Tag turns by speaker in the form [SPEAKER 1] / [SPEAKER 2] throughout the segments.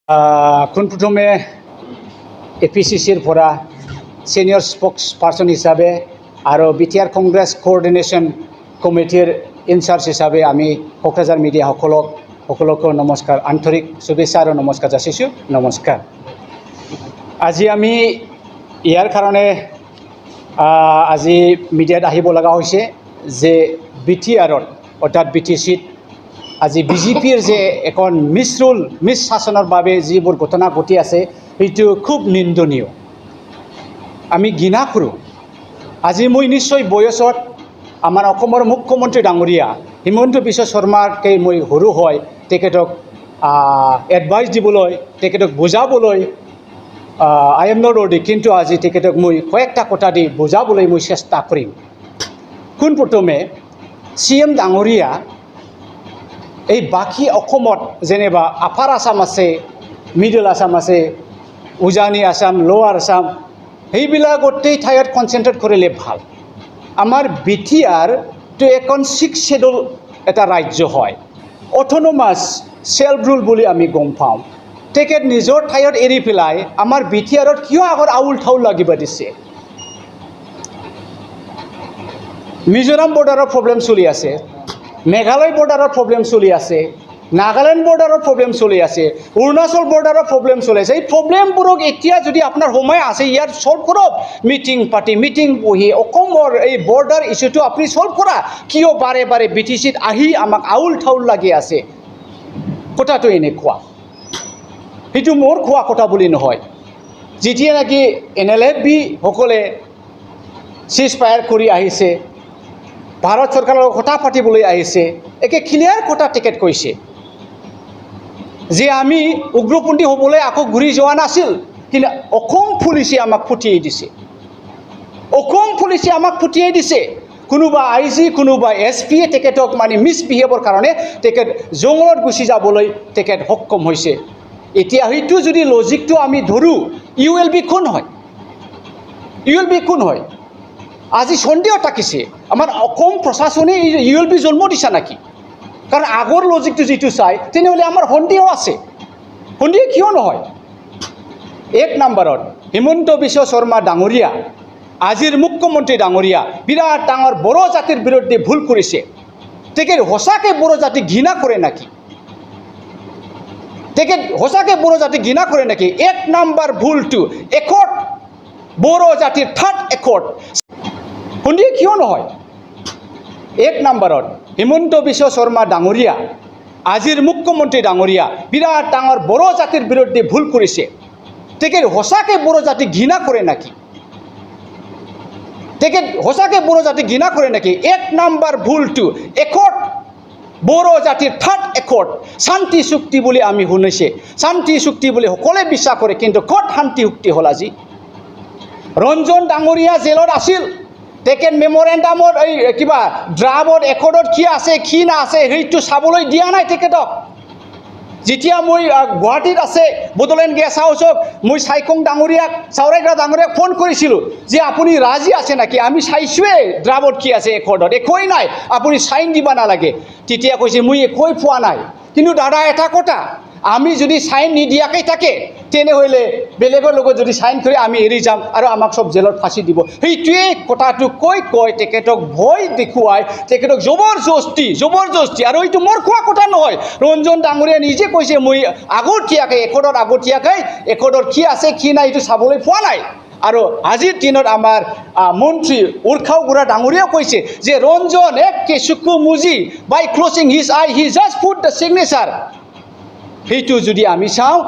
[SPEAKER 1] পোনপ্ৰথমে APCCৰ পৰা senior spokes person হিচাপে আৰু BTR কংগ্ৰেছ কোঅৰ্ডিনেশ্যন কমিটিৰ ইনচাৰ্জ হিচাপে আমি কোকৰাঝাৰ মিডিয়া সকলোকে নমস্কাৰ, আন্তৰিক শুভেচ্ছা আৰু নমস্কাৰ যাচিছোঁ। নমস্কাৰ। আজি আমি ইয়াৰ কাৰণে আজি মিডিয়াত আহিব লগা হৈছে যে BTRত অৰ্থাৎ BTCত আজি বিজেপিৰ যে এখন মিছ শাসনৰ বাবে যিবোৰ ঘটনা ঘটি আছে সেইটো খুব নিন্দনীয়, আমি ঘৃণা কৰোঁ। আজি মই নিশ্চয় বয়সত আমাৰ অসমৰ মুখ্যমন্ত্ৰী ডাঙৰীয়া হিমন্ত বিশ্ব শৰ্মাকে মই সৰু হয় তেখেতক এডভাইচ দিবলৈ, তেখেতক বুজাবলৈ আই এম নট ৰেডি, কিন্তু আজি তেখেতক মই কয়েকটা কথা দি বুজাবলৈ মই চেষ্টা কৰিম। পোনপ্ৰথমে CM ডাঙৰীয়া এই বাকী অসমত যেনিবা আপাৰ আসাম আছে, মিডল আসাম আছে, উজানি আসাম, লোৱাৰ আসাম, সেইবিলাক গোটেই ঠাইত কনচেনট্ৰেট কৰিলে ভাল। আমাৰ BTRটো এখন 6 শ্বেডিউল এটা ৰাজ্য হয়, অট'নমাছ চেল্ফ ৰুল বুলি আমি গম পাওঁ। তেখেত নিজৰ ঠাইত এৰি পেলাই আমাৰ BTRত কিয় আগত আউল ঠাউল লাগিব দিছে? মিজোৰাম বৰ্ডাৰৰ প্ৰব্লেম চলি আছে, মেঘালয় বৰ্ডাৰৰ প্ৰব্লেম চলি আছে, নাগালেণ্ড বৰ্ডাৰৰ প্ৰব্লেম চলি আছে, অৰুণাচল বৰ্ডাৰৰ প্ৰব্লেম চলি আছে। এই প্ৰব্লেমবোৰক এতিয়া যদি আপোনাৰ সময় আছে ইয়াত সলভ কৰক, মিটিং বহি অসমৰ এই বৰ্ডাৰ ইছ্যুটো আপুনি সলভ কৰা। কিয় বাৰে বাৰে BTCত আহি আমাক আউল ঠাউল লাগি আছে? কথাটো এনেকুৱা, সেইটো মোৰ খোৱা কথা বুলি নহয়। যেতিয়া নেকি NLFB সকলে চিজ ফায়াৰ কৰি আহিছে, ভাৰত চৰকাৰৰ কথা পাতিবলৈ আহিছে, একে ক্লিয়াৰ কথা তেখেত কৈছে যে আমি উগ্ৰপন্থী হ'বলৈ আকৌ ঘূৰি যোৱা নাছিল, কিন্তু অসম পুলিচে আমাক ফুটিয়াই দিছে। অসম পুলিচে আমাক ফুটিয়াই দিছে। কোনোবা IG, কোনোবা SPয়ে তেখেতক মানে মিছবিহেভৰ কাৰণে তেখেত জংঘলত গুচি যাবলৈ তেখেত সক্ষম হৈছে। এতিয়া সেইটো যদি লজিকটো আমি ধৰোঁ, ULB কোন হয়? ULB কোন হয়? আজি সন্দেহ থাকিছে আমাৰ অসম প্ৰশাসনে ULB জন্ম দিছে নাকি? কাৰণ আগৰ লজিকটো যিটো চাই তেনেহ'লে আমাৰ সন্দেহ আছে। সন্দেহ কিয় নহয়? 1 নম্বৰত হিমন্ত বিশ্ব শৰ্মা ডাঙৰীয়া, আজিৰ মুখ্যমন্ত্ৰী ডাঙৰীয়া বিৰাট ডাঙৰ বড়ো জাতিৰ বিৰুদ্ধে ভুল কৰিছে। তেখেত সঁচাকৈ বড়ো জাতি ঘৃণা কৰে নাকি? তেখেত সঁচাকৈ বড়ো জাতি ঘৃণা কৰে নাকি? 1 নম্বৰ ভুলটো একৰ্ড, বড়ো জাতিৰ 3rd একৰ্ড, সন্দেহ কিয় নহয়? 1 নম্বৰত হিমন্ত বিশ্ব শৰ্মা ডাঙৰীয়া, আজিৰ মুখ্যমন্ত্ৰী ডাঙৰীয়া বিৰাট ডাঙৰ বড়ো জাতিৰ বিৰুদ্ধে ভুল কৰিছে। তেখেত সঁচাকৈ বড়ো জাতি ঘৃণা কৰে নাকি? তেখেত সঁচাকৈ বড়ো জাতি ঘৃণা কৰে নাকি? 1 নম্বৰ ভুলটো একৰ্ড, বড়ো জাতিৰ 3rd একৰ্ড, শান্তি চুক্তি বুলি আমি শুনিছে, শান্তি চুক্তি বুলি সকলোৱে বিশ্বাস কৰে, কিন্তু ক'ত শান্তি চুক্তি হ'ল? আজি ৰঞ্জন ডাঙৰীয়া জেলত আছিল, তেখেত মেমৰেণ্ডামত এই কিবা ড্ৰাফট একৰ্ডত কি আছে কি না আছে সেইটো চাবলৈ দিয়া নাই তেখেতক। যেতিয়া মই গুৱাহাটীত আছে বড়োলেণ্ড গেষ্ট হাউচত মই চাইকং ডাঙৰীয়াক, চাউৰাইগৰা ডাঙৰীয়াক ফোন কৰিছিলোঁ যে আপুনি ৰাজি আছে নাকি? আমি চাইছোঁৱে ড্ৰাফট কি আছে একৰ্ডত, একোৱেই নাই, আপুনি চাইন দিব নালাগে। তেতিয়া কৈছে মই একোৱেই পোৱা নাই। কিন্তু দাদা এটা কথা, আমি যদি চাইন নিদিয়াকৈ থাকে তেনেহ'লে বেলেগৰ লগত যদি চাইন কৰি আমি এৰি যাম আৰু আমাক চব জেলত ফাঁচি দিব। সেইটোৱে কথাটো কৈ তেখেতক ভয় দেখুৱাই, তেখেতক জবৰদস্তি, আৰু এইটো মোৰ কোৱা কথা নহয়, ৰঞ্জন ডাঙৰীয়া নিজে কৈছে মই আগতীয়াকৈ একৰ্ডত কি আছে কি নাই এইটো চাবলৈ পোৱা নাই। আৰু আজিৰ দিনত আমাৰ মন্ত্ৰী উৰ্খাও গুৰা ডাঙৰীয়াও কৈছে যে ৰঞ্জন এক চকু মুজি by closing his eye he just put the signature. সেইটো যদি আমি চাওঁ,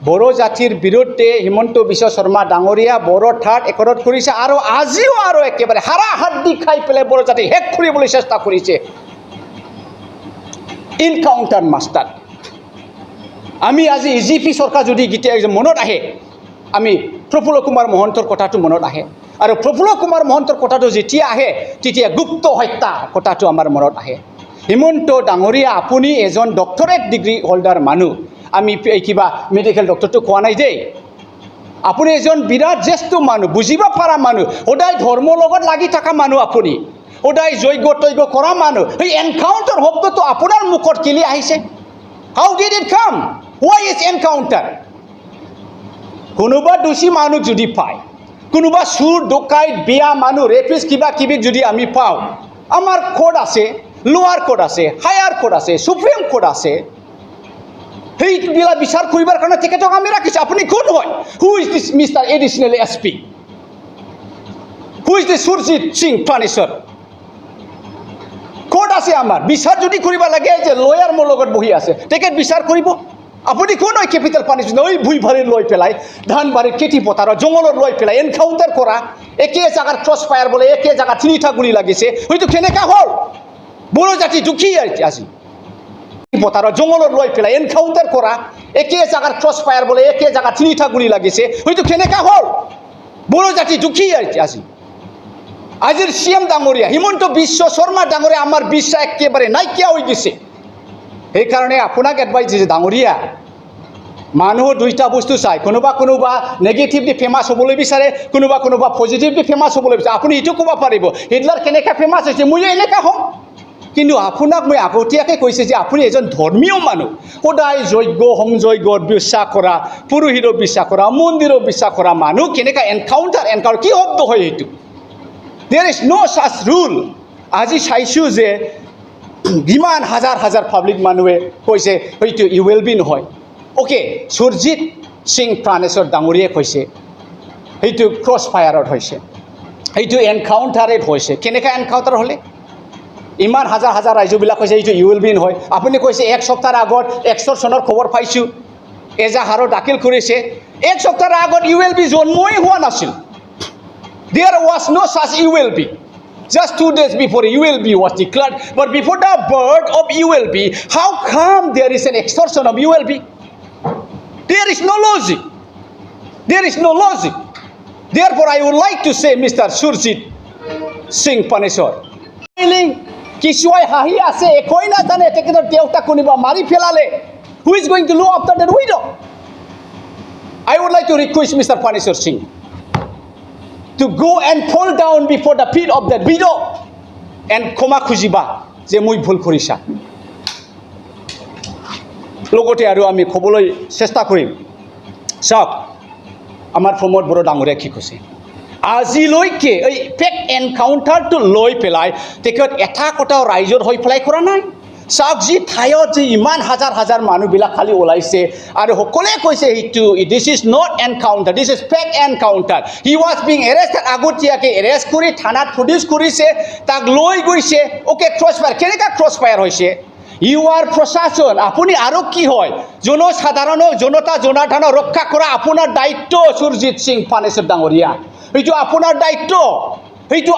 [SPEAKER 1] বড়ো জাতিৰ বিৰুদ্ধে হিমন্ত বিশ্ব শৰ্মা ডাঙৰীয়া বড়ো 3rd একৰ্ডত কৰিছে, আৰু আজিও আৰু একেবাৰে হাৰাহাদ্দি খাই পেলাই বড়ো জাতি শেষ কৰিবলৈ চেষ্টা কৰিছে। ইনকাউণ্টাৰ মাষ্টাৰ। আমি আজি EGP চৰকাৰ যদি মনত আহে, আমি প্ৰফুল্ল কুমাৰ মহন্তৰ কথাটো মনত আহে, আৰু প্ৰফুল্ল কুমাৰ মহন্তৰ কথাটো যেতিয়া আহে তেতিয়া গুপ্ত হত্যা কথাটো আমাৰ মনত আহে। হিমন্ত ডাঙৰীয়া, আপুনি এজন ডক্টৰেট ডিগ্ৰী হোল্ডাৰ মানুহ, আমি কিবা মেডিকেল ডক্টৰটো কোৱা নাই দেই, আপুনি এজন বিৰাট জ্যেষ্ঠ মানুহ, বুজিব পৰা মানুহ, সদায় ধৰ্মৰ লগত লাগি থকা মানুহ, আপুনি সদায় যজ্ঞ কৰা মানুহ। এই এনকাউণ্টাৰ শব্দটো আপোনাৰ মুখত কেলি আহিছে? How did it come? Why is encounter? কোনোবা দোষী মানুহ যদি পায়, কোনোবা চুৰ ডকাইত বিয়া মানুহ ৰেপিষ্ট কিবা কিবি যদি আমি পাওঁ, আমাৰ কোৰ্ট আছে, লোৱাৰ কোৰ্ট আছে, হায়াৰ কোৰ্ট আছে, সুপ্ৰিম কোৰ্ট আছে, সেইবিলাক বিচাৰ কৰিবৰ কাৰণে তেখেতক আমি ৰাখিছোঁ। আপুনি কোন হয়? Who is this mister additional SP? Who is this Surajit Singh Paneswar? Court আছে আমাৰ, বিচাৰ যদি কৰিব লাগে যে লয়াৰ মোৰ লগত বহি আছে, তেখেত বিচাৰ কৰিব। আপুনি কোন হয় কেপিটেল পানিছমেণ্ট? ওই ভুই ভাৰীত লৈ পেলাই, ধানবাৰীত খেতি পথাৰত জংঘলত লৈ পেলাই এনকাউণ্টাৰ কৰা, একে জাগাত ক্ৰছ ফায়াৰ বোলে, একে জাগাত 3টা গুলি লাগিছে, হয়তো কেনেকা হ'ল? বড়ো জাতি দুখী আজি পথাৰত জংঘলত লৈ পেলাই এনকাউণ্টাৰ কৰা, একে জাগাত ক্ৰছ ফায়াৰ বোলে, একে জাগাত 3টা গুলি লাগিছে, হয়তো কেনেকা হ'ল? বড়ো জাতি দুখী আজি। আজিৰ CM ডাঙৰীয়া হিমন্ত বিশ্ব শৰ্মা ডাঙৰীয়া আমাৰ বিশ্বাস একেবাৰে নাইকিয়া হৈ গৈছে। সেইকাৰণে আপোনাক এডভাইচ দিছে ডাঙৰীয়া, মানুহৰ দুইটা বস্তু চাই, কোনোবা নেগেটিভলি ফেমাছ হ'বলৈ বিচাৰে, কোনোবা পজিটিভলি ফেমাছ হ'বলৈ বিচাৰে। আপুনি এইটো ক'ব পাৰিব হিটলাৰ কেনেকৈ ফেমাছ হৈছে, মই এনেকুৱা হ'ম। কিন্তু আপোনাক মই আগতীয়াকৈ কৈছে যে আপুনি এজন ধৰ্মীয় মানুহ, সদায় যজ্ঞ হোমযজ্ঞত বিশ্বাস কৰা, পুৰোহিতক বিশ্বাস কৰা, মন্দিৰক বিশ্বাস কৰা মানুহ কেনেকৈ এনকাউণ্টাৰ কি শব্দ হয় সেইটো? There is no' such rule. আজি চাইছোঁ যে ইমান হাজাৰ হাজাৰ পাব্লিক মানুহে কৈছে হয়তো ULB নহয়। অ'কে, সুৰজিৎ সিং পানেশ্বৰ ডাঙৰীয়াই কৈছে সেইটো ক্ৰছ ফায়াৰত হৈছে, সেইটো এনকাউণ্টাৰত হৈছে। কেনেকৈ এনকাউণ্টাৰ হ'লে? ইমান হাজাৰ হাজাৰ ৰাইজবিলাক কৈছে এইটো ULB নহয়। আপুনি কৈছে 1 সপ্তাহৰ আগত 100 চনৰ খবৰ পাইছোঁ, এজাহাৰো দাখিল কৰিছে। 1 সপ্তাহৰ আগত ULB জন্মই হোৱা নাছিল। There was no such ULB. Just 2 days before ULB was declared. But before the birth of ULB, how come there is an extortion of ULB? There is no logic. There is no logic. Therefore, I would like to say, Mr. Surjit Singh Paneshwar, কিছুৱাই হাঁহি আছে, একোই নাজানে তেখেতৰ দেউতাক কোনোবা মাৰি পেলালে। Who is going to look after that widow? I would like to request Mr. Paneshwar Singh to go and fall down before the feet of that widow and ক্ষমা খুজিবা যে মই ভুল কৰিছা। লগতে আৰু আমি ক'বলৈ চেষ্টা কৰিম, চাওক আমাৰ প্ৰমোদ বড়ো ডাঙৰীয়া কি কৈছে। আজিলৈকে এই ফেক এনকাউণ্টাৰটো লৈ পেলাই তেখেত এটা কথাও ৰাইজৰ হৈ পেলাই কৰা নাই। চাওক যি ঠাইত যে ইমান হাজাৰ হাজাৰ মানুহবিলাক খালি ওলাইছে আৰু সকলোৱে কৈছে সেইটো this is not encounter, this is fake encounter. He was being arrested, আগতীয়াকৈ এৰেষ্ট কৰি থানাত প্ৰডিউচ কৰিছে, তাক লৈ গৈছে। অ'কে, ক্ৰছ ফায়াৰ কেনেকৈ ক্ৰছ ফায়াৰ হৈছে? ইউ আৰ প্ৰশাসন, আপুনি আৰু কি হয়? জনসাধাৰণক জনতা জনাৰ্দনক ৰক্ষা কৰা আপোনাৰ দায়িত্ব সুৰজিৎ সিং পানেশ্বৰ ডাঙৰীয়া, সেইটো আপোনাৰ দায়িত্ব। সেইটো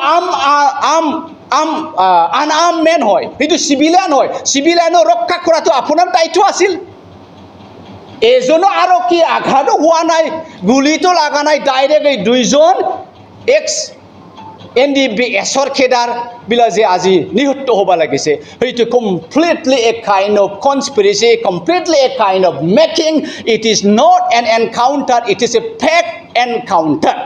[SPEAKER 1] আনআৰ্ম মেন হয়, সেইটো চিভিলিয়ান হয়। চিভিলিয়ানক ৰক্ষা কৰাটো আপোনাৰ দায়িত্ব আছিল। এজনো আৰু কি আঘাতো হোৱা নাই, গুলিটো লগা নাই, ডাইৰেক্ট এই 2জন NDBSৰ খেদাৰবিলাক যে আজি নিহত হ'ব লাগিছে, সেইটো completely a kind of conspiracy, completely a kind of making. It is not an encounter, it is a fake encounter.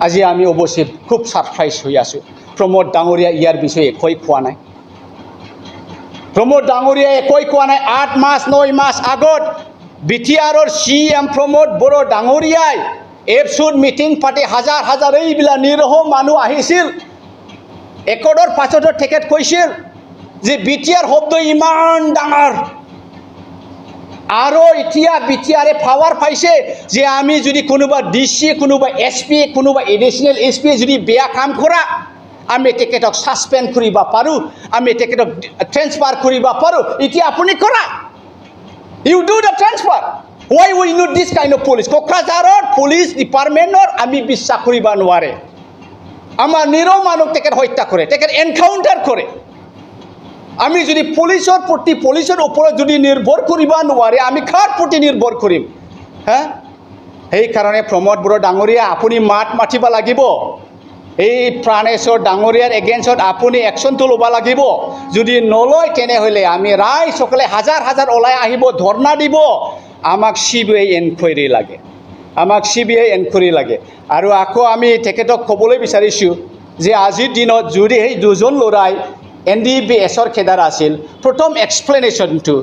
[SPEAKER 1] আজি আমি অৱশ্যে খুব ছাৰপ্ৰাইজ হৈ আছোঁ। প্ৰমোদ ডাঙৰীয়া ইয়াৰ বিষয়ে একোৱেই কোৱা নাই। প্ৰমোদ ডাঙৰীয়াই একোৱেই কোৱা নাই। 8 মাহ 9 মাহ আগত BTRৰ CM প্ৰমোদ বড়ো ডাঙৰীয়াই এপছুত মিটিং পাতি হাজাৰ হাজাৰ এইবিলাক নিৰহ মানুহ আহিছিল। একদৰ পাছতো তেখেত কৈছিল যে BTR শব্দ ইমান ডাঙৰ, আৰু এতিয়া BTRে পাৱাৰ পাইছে যে আমি যদি কোনোবা DC, কোনোবা SP, কোনোবা এডিশ্যনেল SP যদি বেয়া কাম কৰা, আমি তেখেতক ছাছপেণ্ড কৰিব পাৰোঁ, আমি তেখেতক ট্ৰেন্সফাৰ কৰিব পাৰোঁ। এতিয়া আপুনি কৰা, you do the transfer. Why we need this kind of police? কোকৰাঝাৰৰ পুলিচ ডিপাৰ্টমেণ্টৰ আমি বিশ্বাস কৰিব নোৱাৰে। আমাৰ নিৰহ মানুহ তেখেত হত্যা কৰে, তেখেত এনকাউণ্টাৰ কৰে। আমি যদি পুলিচৰ প্ৰতি, পুলিচৰ ওপৰত যদি নিৰ্ভৰ কৰিব নোৱাৰে, আমি কাৰ প্ৰতি নিৰ্ভৰ কৰিম? সেইকাৰণে প্ৰমোদ বড়ো ডাঙৰীয়া আপুনি মাত মাতিব লাগিব। এই প্ৰাণেশ্বৰ ডাঙৰীয়াৰ এগেইনষ্টত আপুনি একশ্যনটো ল'ব লাগিব। যদি নলয় তেনেহ'লে আমি ৰাইজসকলে হাজাৰ হাজাৰ ওলাই আহিব, ধৰ্ণা দিব। আমাক CBI এনকুৱাৰী লাগে, আমাক CBI এনকুৱাৰী লাগে। আৰু আকৌ আমি তেখেতক ক'বলৈ বিচাৰিছোঁ যে আজিৰ দিনত যদি সেই 2জন ল'ৰাই NDBSৰ খেদাৰ আছিল, প্ৰথম এক্সপ্লেনেশ্যনটো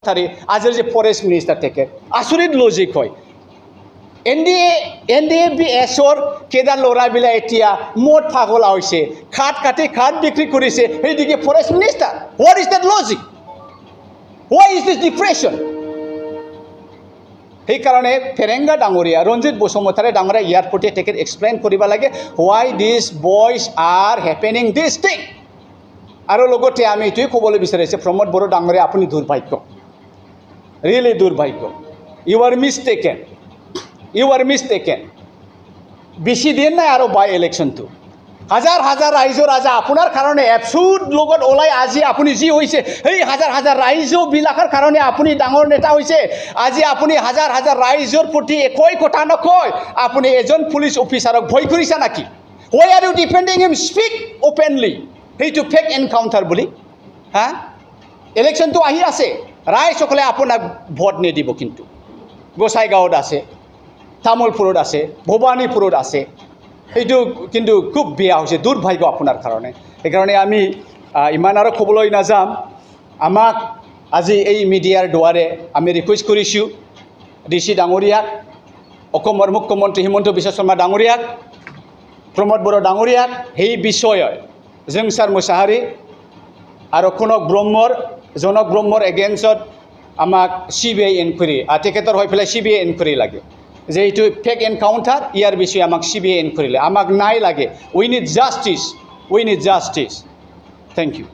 [SPEAKER 1] আজিৰ যে ফৰেষ্ট মিনিষ্টাৰ থাকে আচৰিত লজিক হয় NDA-BSৰ কেইডাল ল'ৰাবিলাক এতিয়া মদ পাগলা হৈছে খাট কাটি খাট বিক্ৰী কৰিছে সেইদিকে forest minister what is that logic why is this depression সেইকাৰণে ফেৰেংগা ডাঙৰীয়া ৰঞ্জিত বসুমতাৰী ডাঙৰীয়া ইয়াৰ প্ৰতি তেখেত এক্সপ্লেইন কৰিব লাগে why this boys are happening this thing আৰু লগতে আমি এইটোৱে ক'বলৈ বিচাৰিছে প্ৰমোদ বড়ো ডাঙৰীয়া আপুনি দুৰ্ভাগ্য ৰিয়েলি দুৰ্ভাগ্য ইউ আৰ মিষ্টেকেন বেছি দিন নাই আৰু বাই ইলেকশ্যনটো হাজাৰ হাজাৰ ৰাইজৰ আজি আপোনাৰ কাৰণে এপচুট লগত ওলাই আজি আপুনি যি হৈছে সেই হাজাৰ হাজাৰ ৰাইজবিলাকৰ কাৰণে আপুনি ডাঙৰ নেতা হৈছে আজি আপুনি হাজাৰ হাজাৰ ৰাইজৰ প্ৰতি একোই কথা নকয় আপুনি এজন পুলিচ অফিচাৰক ভয় কৰিছে নেকি হোৱাই আৰ ইউ ডিফেণ্ডিং হিম স্পীক অপেনলি সেইটো ফেক এনকাউণ্টাৰ বুলি হা ইলেকশ্যনটো আহি আছে ৰাইজসকলে আপোনাক ভোট নিদিব কিন্তু গোসাইগাঁৱত আছে তামোলপুৰত আছে ভৱানীপুৰত আছে এইটো কিন্তু খুব বেয়া হৈছে দুৰ্ভাগ্য আপোনাৰ কাৰণে সেইকাৰণে আমি ইমান আৰু ক'বলৈ নাযাম আমাক আজি এই মিডিয়াৰ দ্বাৰে আমি ৰিকুৱেষ্ট কৰিছোঁ DC ডাঙৰীয়াক অসমৰ মুখ্যমন্ত্ৰী হিমন্ত বিশ্ব শৰ্মা ডাঙৰীয়াক প্ৰমোদ বড়ো ডাঙৰীয়াক সেই বিষয়ত জংচাৰ মুছাহাৰী আৰু জনক ব্ৰহ্মৰ এগেইনষ্টত আমাক CBI এনকুৱাৰী তেখেতৰ হৈ পেলাই CBI এনকুৱাৰী লাগে যে এইটো ফেক এনকাউণ্টাৰ ইয়াৰ বিষয়ে আমাক CBI এনকুৱাৰী লাগে আমাক নাই লাগে উই নিড জাষ্টিছ থেংক ইউ